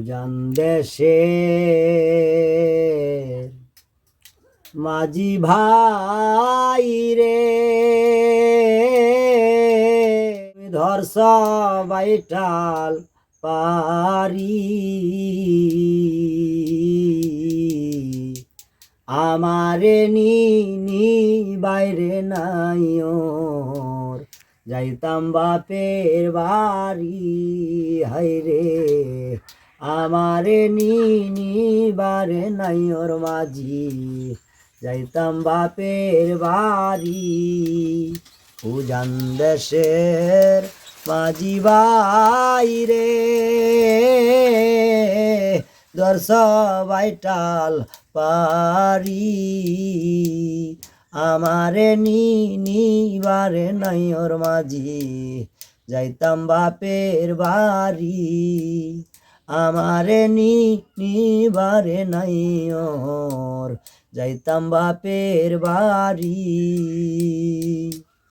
উজান দেশে মাঝি ভাই রে ধরস বাইটাল পারি আমারে নি বাইরে নাই ওর যাইতাম বাপের বাড়ি হাইরে আমারে নি বারে নাই ওর মাঝি যাইতাম বাপের বাড়ি উজান দেশের মাঝি ভাই রে দর্শ বাইটাল পারি আমারে নি বারে নাই ওর মাঝি যাইতাম বাপের বাড়ি আমারে নি বারে নাই ওর যাইতাম বাপের বাড়ি।